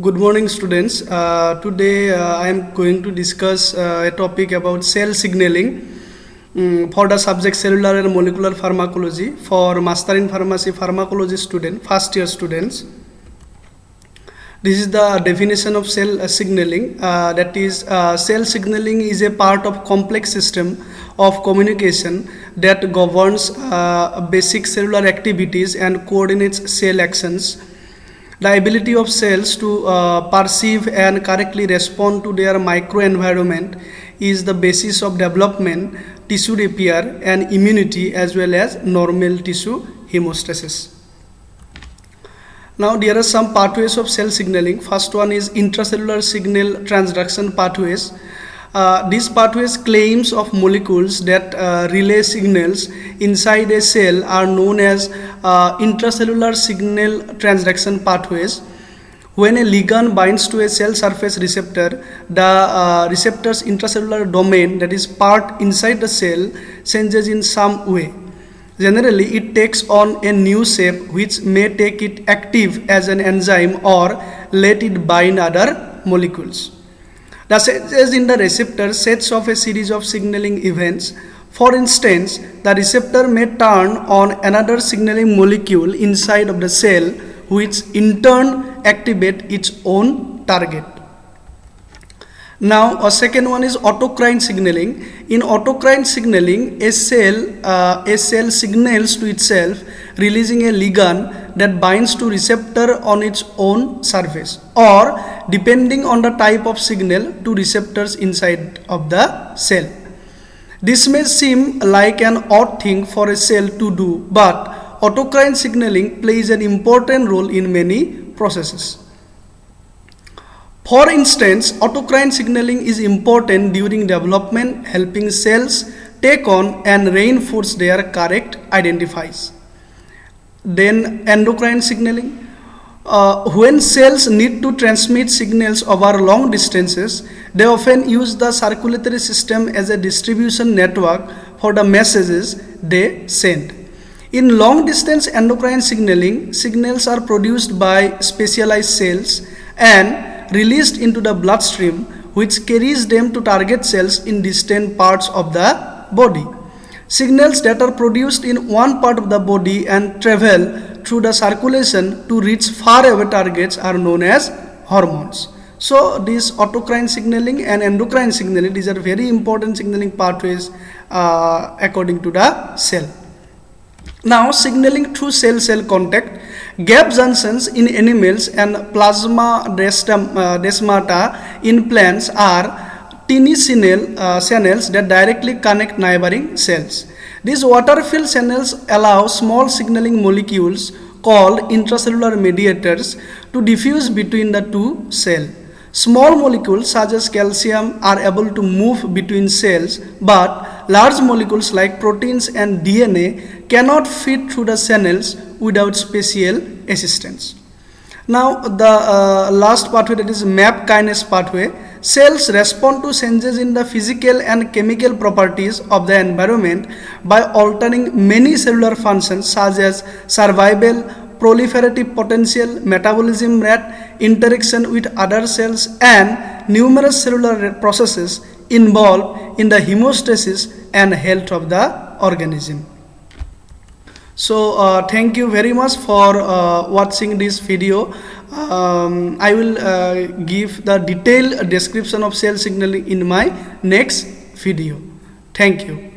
Good morning, students. Today I am going to discuss a topic about cell signaling for the subject cellular and molecular pharmacology for Master in Pharmacy Pharmacology student, first year students. This is the definition of cell signaling. That is, cell signaling is a part of complex system of communication that governs basic cellular activities and coordinates cell actions. The ability of cells to perceive and correctly respond to their microenvironment is the basis of development, tissue repair, and immunity, as well as normal tissue hemostasis. Now, there are some pathways of cell signaling. First one is intracellular signal transduction pathways. These pathways claims of molecules that relay signals inside a cell are known as intracellular signal transduction pathways. When a ligand binds to a cell surface receptor, the receptor's intracellular domain, that is part inside the cell, changes in some way. Generally, it takes on a new shape which may take it active as an enzyme or let it bind other molecules. The changes in the receptor sets off a series of signaling events. For instance, the receptor may turn on another signaling molecule inside of the cell, which in turn activate its own target. Now, a second one is autocrine signaling. In autocrine signaling, a cell signals to itself, releasing a ligand that binds to receptor on its own surface, or depending on the type of signal, to receptors inside of the cell. This may seem like an odd thing for a cell to do, but autocrine signaling plays an important role in many processes. For instance, autocrine signaling is important during development, helping cells take on and reinforce their correct identifiers. Then endocrine signaling. When cells need to transmit signals over long distances, they often use the circulatory system as a distribution network for the messages they send. In long distance endocrine signaling, signals are produced by specialized cells and released into the bloodstream, which carries them to target cells in distant parts of the body. Signals that are produced in one part of the body and travel through the circulation to reach far away targets are known as hormones. So, these autocrine signaling and endocrine signaling, these are very important signaling pathways according to the cell. Now, signaling through cell-cell contact. Gap junctions in animals and plasmata in plants are tiny channels that directly connect neighboring cells. These water-filled channels allow small signaling molecules called intracellular mediators to diffuse between the two cells. Small molecules such as calcium are able to move between cells, but large molecules like proteins and DNA cannot fit through the channels without special assistance. Now, the last pathway, that is MAP kinase pathway. Cells respond to changes in the physical and chemical properties of the environment by altering many cellular functions such as survival, proliferative potential, metabolism rate, interaction with other cells, and numerous cellular processes involved in the hemostasis and health of the organism. So, thank you very much for watching this video. I will give the detailed description of cell signaling in my next video. Thank you.